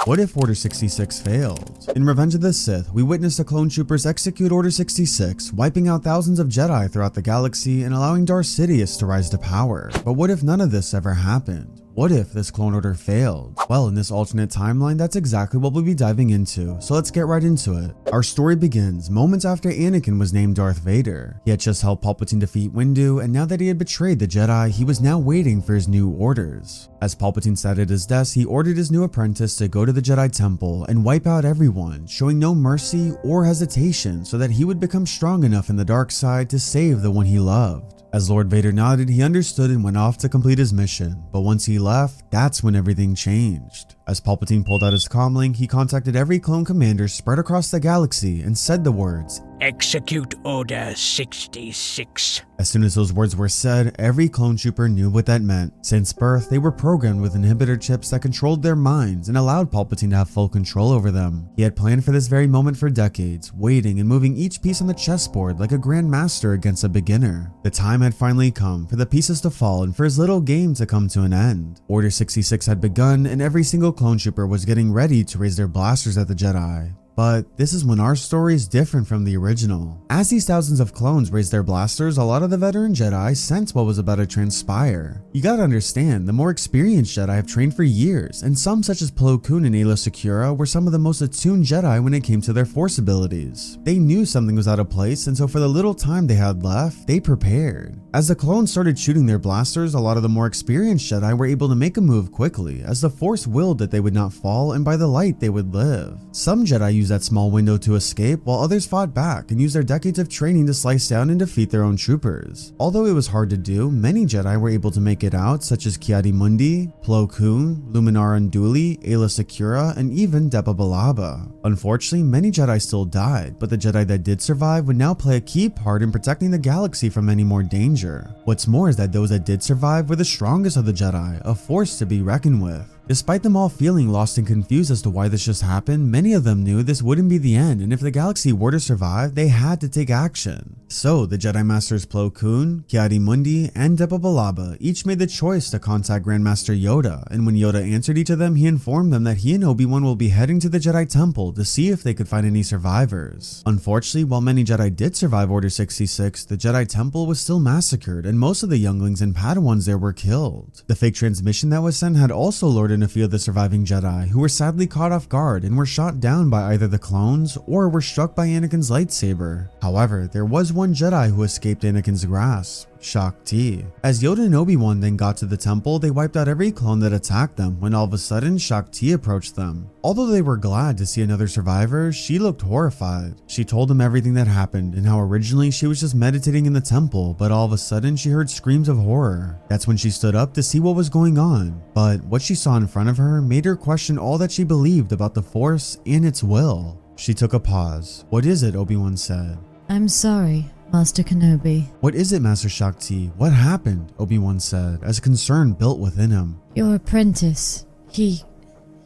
What if Order 66 failed? In Revenge of the Sith, we witnessed the clone troopers execute Order 66, wiping out thousands of Jedi throughout the galaxy and allowing Darth Sidious to rise to power. But what if none of this ever happened? What if this clone order failed? Well, in this alternate timeline, that's exactly what we'll be diving into, so let's get right into it. Our story begins moments after Anakin was named Darth Vader. He had just helped Palpatine defeat Windu, and now that he had betrayed the Jedi, he was now waiting for his new orders. As Palpatine sat at his desk, he ordered his new apprentice to go to the Jedi Temple and wipe out everyone, showing no mercy or hesitation so that he would become strong enough in the dark side to save the one he loved. As Lord Vader nodded, he understood and went off to complete his mission, but once he left, that's when everything changed. As Palpatine pulled out his comlink, he contacted every clone commander spread across the galaxy and said the words, "Execute Order 66. As soon as those words were said, every clone trooper knew what that meant. Since birth, they were programmed with inhibitor chips that controlled their minds and allowed Palpatine to have full control over them. He had planned for this very moment for decades, waiting and moving each piece on the chessboard like a grandmaster against a beginner. The time had finally come for the pieces to fall and for his little game to come to an end. Order 66 had begun, and every single clone trooper was getting ready to raise their blasters at the Jedi. But this is when our story is different from the original. As these thousands of clones raised their blasters, a lot of the veteran Jedi sensed what was about to transpire. You gotta understand, the more experienced Jedi have trained for years, and some such as Plo Koon and Aayla Secura were some of the most attuned Jedi when it came to their force abilities. They knew something was out of place, and so for the little time they had left, they prepared. As the clones started shooting their blasters, a lot of the more experienced Jedi were able to make a move quickly, as the Force willed that they would not fall and by the light they would live. Some Jedi used that small window to escape, while others fought back and used their decades of training to slice down and defeat their own troopers. Although it was hard to do, many Jedi were able to make it out, such as Ki-Adi-Mundi, Plo Koon, Luminara Unduli, Aayla Secura, and even Depa Billaba. Unfortunately, many Jedi still died, but the Jedi that did survive would now play a key part in protecting the galaxy from any more danger. What's more is that those that did survive were the strongest of the Jedi, a force to be reckoned with. Despite them all feeling lost and confused as to why this just happened, many of them knew this wouldn't be the end, and if the galaxy were to survive, they had to take action. So the Jedi Masters Plo Koon, Ki-Adi-Mundi, and Depa Billaba each made the choice to contact Grandmaster Yoda, and when Yoda answered each of them, he informed them that he and Obi-Wan will be heading to the Jedi Temple to see if they could find any survivors. Unfortunately, while many Jedi did survive Order 66, the Jedi Temple was still massacred, and most of the younglings and Padawans there were killed. The fake transmission that was sent had also lured in a few of the surviving Jedi, who were sadly caught off guard and were shot down by either the clones or were struck by Anakin's lightsaber. However, there was one Jedi who escaped Anakin's grasp, Shaak Ti. As Yoda and Obi-Wan then got to the temple, they wiped out every clone that attacked them when all of a sudden Shaak Ti approached them. Although they were glad to see another survivor, she looked horrified. She told them everything that happened and how originally she was just meditating in the temple, but all of a sudden she heard screams of horror. That's when she stood up to see what was going on, but what she saw in front of her made her question all that she believed about the Force and its will. She took a pause. "What is it?" Obi-Wan said. "I'm sorry, Master Kenobi." "What is it, Master Shaak Ti? What happened?" Obi-Wan said, as concern built within him. "Your apprentice, he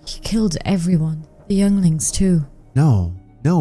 killed everyone, the younglings too." No,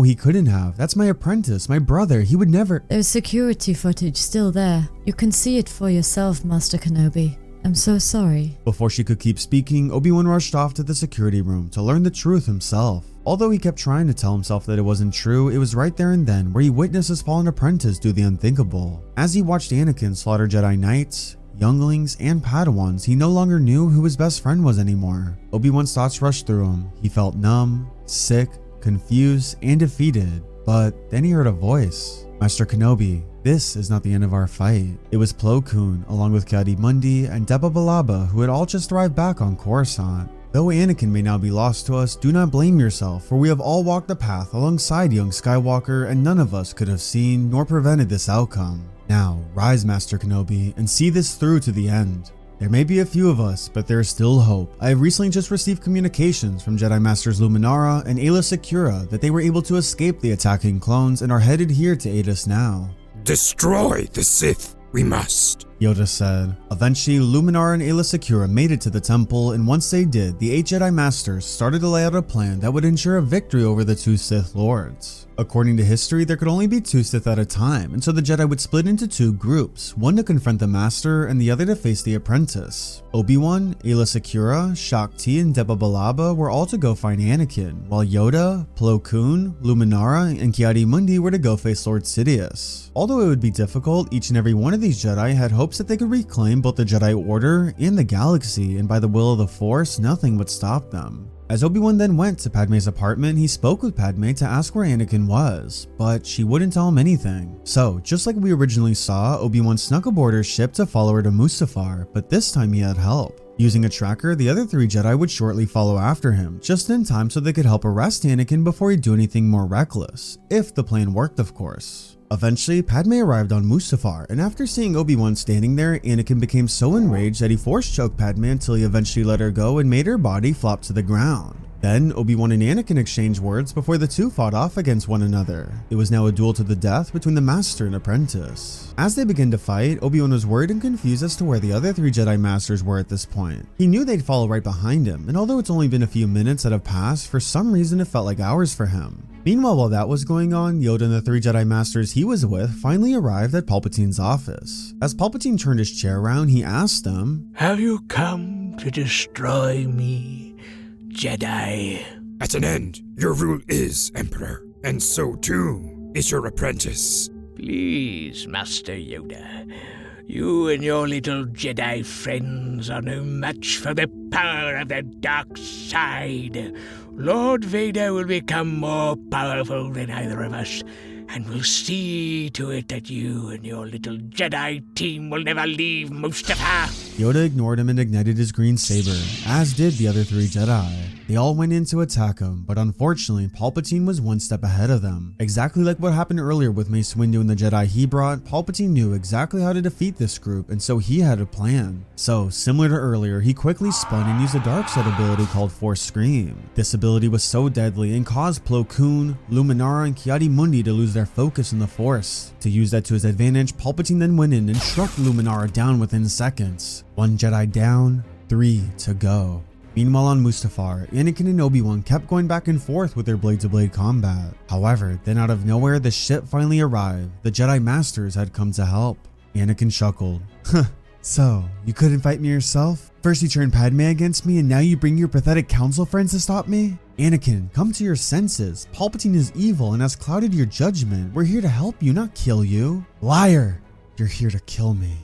he couldn't have. That's my apprentice, my brother. He would never." "There's security footage still there. You can see it for yourself, Master Kenobi. I'm so sorry." Before she could keep speaking, Obi-Wan rushed off to the security room to learn the truth himself. Although he kept trying to tell himself that it wasn't true, it was right there and then where he witnessed his fallen apprentice do the unthinkable. As he watched Anakin slaughter Jedi Knights, younglings, and Padawans, he no longer knew who his best friend was anymore. Obi-Wan's thoughts rushed through him. He felt numb, sick, confused, and defeated. But then he heard a voice. "Master Kenobi, this is not the end of our fight." It was Plo Koon, along with Ki-Adi-Mundi and Depa Billaba, who had all just arrived back on Coruscant. Though Anakin may now be lost to us, do not blame yourself, for we have all walked the path alongside young Skywalker, and none of us could have seen nor prevented this outcome. Now, rise, Master Kenobi, and see this through to the end. There may be a few of us, but there is still hope. I have recently just received communications from Jedi Masters Luminara and Aayla Secura that they were able to escape the attacking clones and are headed here to aid us now. Destroy the Sith. We must. Yoda said. Eventually, Luminar and Aayla Secura made it to the temple, and once they did, the 8 Jedi Masters started to lay out a plan that would ensure a victory over the 2 Sith Lords. According to history, there could only be 2 Sith at a time, and so the Jedi would split into 2 groups, one to confront the Master and the other to face the apprentice. Obi-Wan, Aayla Secura, Shaak Ti, and Depa Billaba were all to go find Anakin, while Yoda, Plo Koon, Luminara, and Ki-Adi-Mundi were to go face Lord Sidious. Although it would be difficult, each and every one of these Jedi had hopes that they could reclaim both the Jedi Order and the galaxy, and by the will of the Force, nothing would stop them. As Obi-Wan then went to Padme's apartment, he spoke with Padme to ask where Anakin was, but she wouldn't tell him anything. So, just like we originally saw, Obi-Wan snuck aboard her ship to follow her to Mustafar, but this time he had help. Using a tracker, the other 3 Jedi would shortly follow after him, just in time so they could help arrest Anakin before he'd do anything more reckless, if the plan worked of course. Eventually, Padme arrived on Mustafar, and after seeing Obi-Wan standing there, Anakin became so enraged that he force-choked Padme until he eventually let her go and made her body flop to the ground. Then, Obi-Wan and Anakin exchanged words before the two fought off against one another. It was now a duel to the death between the Master and Apprentice. As they began to fight, Obi-Wan was worried and confused as to where the other 3 Jedi Masters were at this point. He knew they'd follow right behind him, and although it's only been a few minutes that have passed, for some reason it felt like hours for him. Meanwhile, while that was going on, Yoda and the 3 Jedi Masters he was with finally arrived at Palpatine's office. As Palpatine turned his chair around, he asked them, "Have you come to destroy me, Jedi?" At an end, your rule is, Emperor, and so too is your apprentice. Please, Master Yoda. You and your little Jedi friends are no match for the power of the dark side. Lord Vader will become more powerful than either of us, and will see to it that you and your little Jedi team will never leave Mustafar. Yoda ignored him and ignited his green saber, as did the other 3 Jedi. They all went in to attack him, but unfortunately, Palpatine was one step ahead of them. Exactly like what happened earlier with Mace Windu and the Jedi he brought, Palpatine knew exactly how to defeat this group, and so he had a plan. So, similar to earlier, he quickly spun and used a dark side ability called Force Scream. This ability was so deadly and caused Plo Koon, Luminara, and Ki-Adi-Mundi to lose their focus in the Force. To use that to his advantage, Palpatine then went in and struck Luminara down within seconds. 1 Jedi down, 3 to go. Meanwhile on Mustafar, Anakin and Obi-Wan kept going back and forth with their blade-to-blade combat. However, then out of nowhere, the ship finally arrived. The Jedi Masters had come to help. Anakin chuckled. So, you couldn't fight me yourself? First you turned Padme against me and now you bring your pathetic council friends to stop me? Anakin, come to your senses. Palpatine is evil and has clouded your judgment. We're here to help you, not kill you. Liar! You're here to kill me.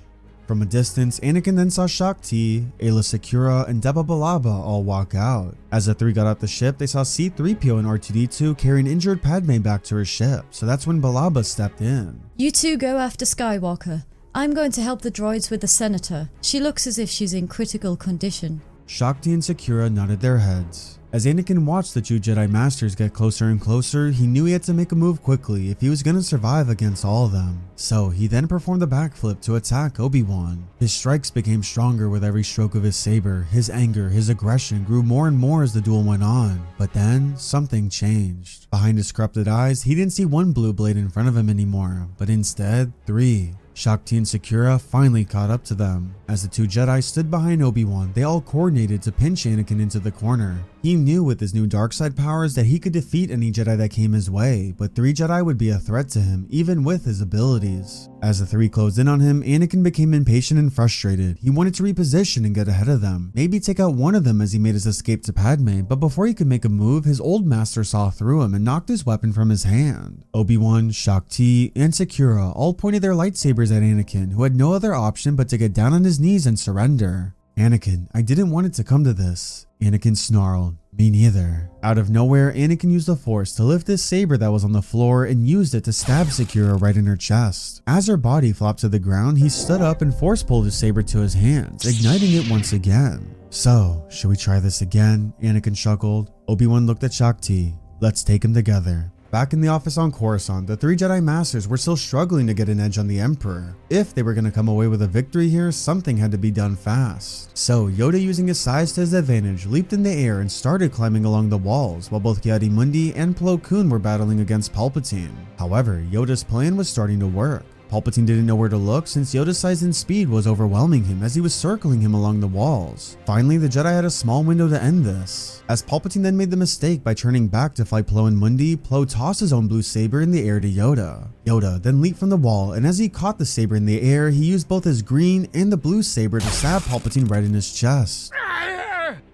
From a distance, Anakin then saw Shaak Ti, Aayla Secura, and Depa Billaba all walk out. As the 3 got off the ship, they saw C-3PO and R2-D2 carrying injured Padme back to her ship, so that's when Billaba stepped in. You two go after Skywalker. I'm going to help the droids with the Senator. She looks as if she's in critical condition. Shaak Ti and Secura nodded their heads. As Anakin watched the 2 Jedi Masters get closer and closer, he knew he had to make a move quickly if he was going to survive against all of them. So he then performed a backflip to attack Obi-Wan. His strikes became stronger with every stroke of his saber. His anger, his aggression grew more and more as the duel went on. But then, something changed. Behind his corrupted eyes, he didn't see 1 blue blade in front of him anymore, but instead, 3. Shaak Ti and Secura finally caught up to them. As the 2 Jedi stood behind Obi-Wan, they all coordinated to pinch Anakin into the corner. He knew with his new dark side powers that he could defeat any Jedi that came his way, but 3 Jedi would be a threat to him, even with his abilities. As the 3 closed in on him, Anakin became impatient and frustrated. He wanted to reposition and get ahead of them, maybe take out one of them as he made his escape to Padme, but before he could make a move, his old master saw through him and knocked his weapon from his hand. Obi-Wan, Shaak Ti, and Secura all pointed their lightsabers at Anakin, who had no other option but to get down on his knees and surrender. Anakin, I didn't want it to come to this. Anakin snarled. Me neither. Out of nowhere, Anakin used the Force to lift his saber that was on the floor and used it to stab Secura right in her chest. As her body flopped to the ground, he stood up and force pulled his saber to his hands, igniting it once again. So, should we try this again? Anakin chuckled. Obi-Wan looked at Shaak Ti. Let's take him together. Back in the office on Coruscant, the 3 Jedi Masters were still struggling to get an edge on the Emperor. If they were going to come away with a victory here, something had to be done fast. So Yoda, using his size to his advantage, leaped in the air and started climbing along the walls, while both Ki-Adi-Mundi and Plo Koon were battling against Palpatine. However, Yoda's plan was starting to work. Palpatine didn't know where to look since Yoda's size and speed was overwhelming him as he was circling him along the walls. Finally, the Jedi had a small window to end this. As Palpatine then made the mistake by turning back to fight Plo and Mundi, Plo tossed his own blue saber in the air to Yoda. Yoda then leaped from the wall, and as he caught the saber in the air, he used both his green and the blue saber to stab Palpatine right in his chest.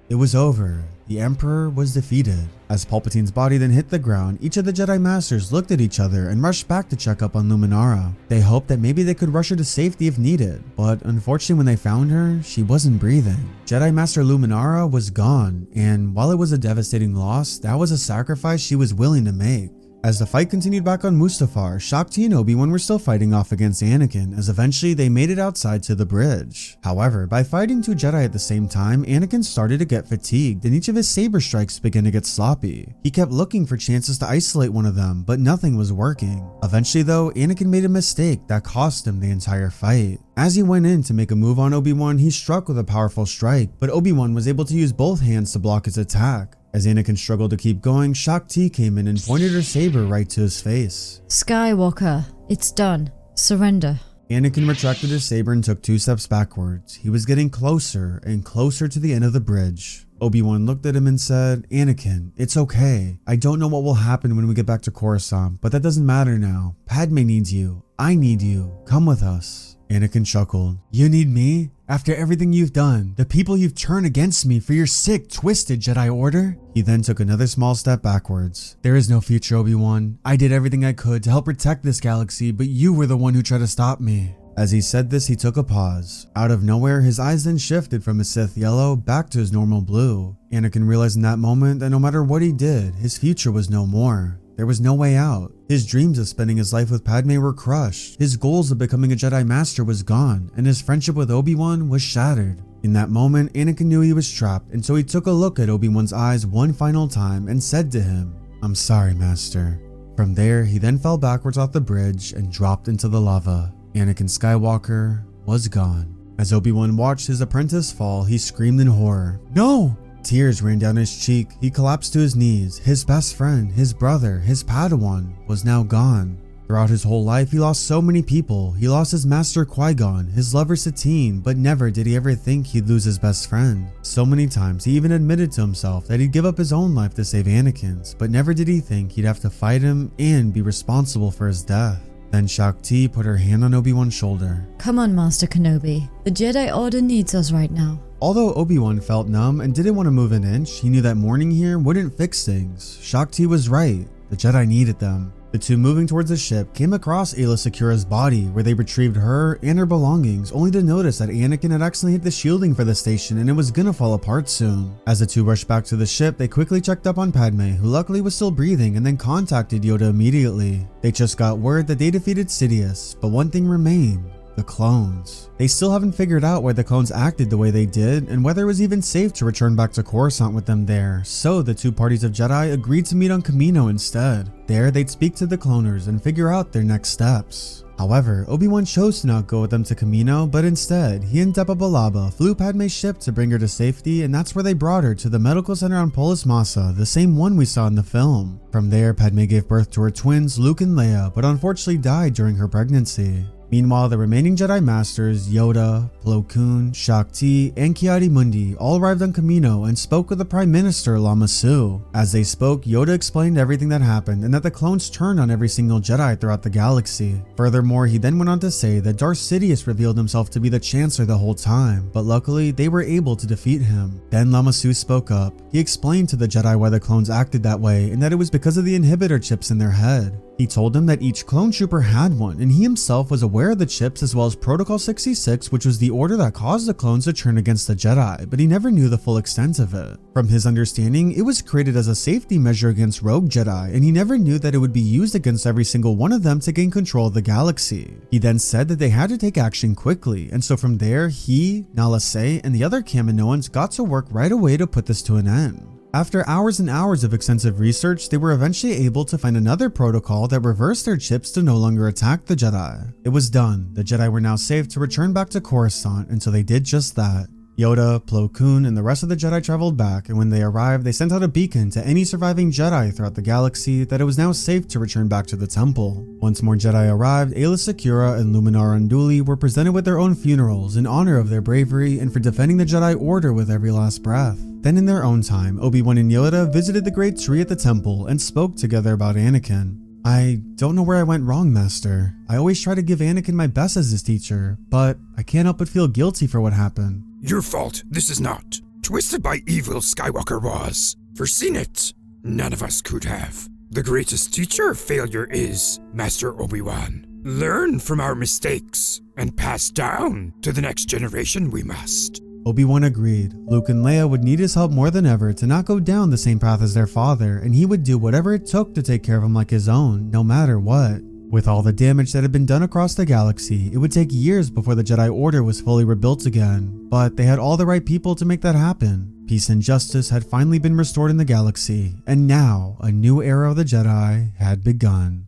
It was over. The Emperor was defeated. As Palpatine's body then hit the ground, each of the Jedi Masters looked at each other and rushed back to check up on Luminara. They hoped that maybe they could rush her to safety if needed, but unfortunately when they found her, she wasn't breathing. Jedi Master Luminara was gone, and while it was a devastating loss, that was a sacrifice she was willing to make. As the fight continued back on Mustafar, Shaak Ti and Obi-Wan were still fighting off against Anakin, as eventually they made it outside to the bridge. However, by fighting two Jedi at the same time, Anakin started to get fatigued and each of his saber strikes began to get sloppy. He kept looking for chances to isolate one of them, but nothing was working. Eventually though, Anakin made a mistake that cost him the entire fight. As he went in to make a move on Obi-Wan, he struck with a powerful strike, but Obi-Wan was able to use both hands to block his attack. As Anakin struggled to keep going, Shaak Ti came in and pointed her saber right to his face. Skywalker, it's done. Surrender. Anakin retracted his saber and took 2 steps backwards. He was getting closer and closer to the end of the bridge. Obi-Wan looked at him and said, "Anakin, it's okay. I don't know what will happen when we get back to Coruscant, but that doesn't matter now. Padme needs you. I need you. Come with us." Anakin chuckled. "You need me? After everything you've done, the people you've turned against me for your sick, twisted Jedi Order?" He then took another small step backwards. "There is no future, Obi-Wan. I did everything I could to help protect this galaxy, but you were the one who tried to stop me." As he said this, he took a pause. Out of nowhere, his eyes then shifted from his Sith yellow back to his normal blue. Anakin realized in that moment that no matter what he did, his future was no more. There was no way out. His dreams of spending his life with Padme were crushed. His goals of becoming a Jedi Master was gone, and his friendship with Obi-Wan was shattered. In that moment, Anakin knew he was trapped, and so he took a look at Obi-Wan's eyes one final time and said to him, "I'm sorry, Master." From there, he then fell backwards off the bridge and dropped into the lava. Anakin Skywalker was gone. As Obi-Wan watched his apprentice fall, he screamed in horror, "No!" Tears ran down his cheek. He collapsed to his knees. His best friend, his brother, his Padawan was now gone. Throughout his whole life, he lost so many people. He lost his master Qui-Gon, his lover Satine, but never did he ever think he'd lose his best friend. So many times, he even admitted to himself that he'd give up his own life to save Anakin's, but never did he think he'd have to fight him and be responsible for his death. Then Shaak Ti put her hand on Obi-Wan's shoulder. Come on, Master Kenobi. The Jedi Order needs us right now. Although Obi-Wan felt numb and didn't want to move an inch, he knew that mourning here wouldn't fix things. Shaak Ti was right. The Jedi needed them. The two moving towards the ship came across Aayla Secura's body, where they retrieved her and her belongings, only to notice that Anakin had accidentally hit the shielding for the station and it was gonna fall apart soon. As the two rushed back to the ship, they quickly checked up on Padme, who luckily was still breathing, and then contacted Yoda immediately. They just got word that they defeated Sidious, but one thing remained. The clones. They still haven't figured out why the clones acted the way they did and whether it was even safe to return back to Coruscant with them there, so the two parties of Jedi agreed to meet on Kamino instead. There, they'd speak to the cloners and figure out their next steps. However, Obi-Wan chose to not go with them to Kamino, but instead, he and Depa Billaba flew Padme's ship to bring her to safety, and that's where they brought her to the medical center on Polis Massa, the same one we saw in the film. From there, Padme gave birth to her twins, Luke and Leia, but unfortunately died during her pregnancy. Meanwhile, the remaining Jedi Masters, Yoda, Plo Koon, Shaak Ti, and Ki-Adi-Mundi all arrived on Kamino and spoke with the Prime Minister Lama Su. As they spoke, Yoda explained everything that happened and that the clones turned on every single Jedi throughout the galaxy. Furthermore, he then went on to say that Darth Sidious revealed himself to be the Chancellor the whole time, but luckily they were able to defeat him. Then Lama Su spoke up. He explained to the Jedi why the clones acted that way and that it was because of the inhibitor chips in their head. He told them that each clone trooper had one, and he himself was aware of the chips as well as Protocol 66, which was the order that caused the clones to turn against the Jedi, but he never knew the full extent of it. From his understanding, it was created as a safety measure against rogue Jedi, and he never knew that it would be used against every single one of them to gain control of the galaxy. He then said that they had to take action quickly, and so from there, he, Nala Se, and the other Kaminoans got to work right away to put this to an end. After hours and hours of extensive research, they were eventually able to find another protocol that reversed their chips to no longer attack the Jedi. It was done. The Jedi were now safe to return back to Coruscant, and so they did just that. Yoda, Plo Koon, and the rest of the Jedi traveled back, and when they arrived, they sent out a beacon to any surviving Jedi throughout the galaxy that it was now safe to return back to the temple. Once more Jedi arrived, Aayla Secura and Luminara Unduli were presented with their own funerals in honor of their bravery and for defending the Jedi Order with every last breath. Then in their own time, Obi-Wan and Yoda visited the great tree at the temple and spoke together about Anakin. I don't know where I went wrong, Master. I always try to give Anakin my best as his teacher, but I can't help but feel guilty for what happened. Your fault, this is not. Twisted by evil, Skywalker was. Foreseen it. None of us could have. The greatest teacher of failure is Master Obi-Wan. Learn from our mistakes and pass down to the next generation we must. Obi-Wan agreed. Luke and Leia would need his help more than ever to not go down the same path as their father, and he would do whatever it took to take care of him like his own, no matter what. With all the damage that had been done across the galaxy, it would take years before the Jedi Order was fully rebuilt again, but they had all the right people to make that happen. Peace and justice had finally been restored in the galaxy, and now a new era of the Jedi had begun.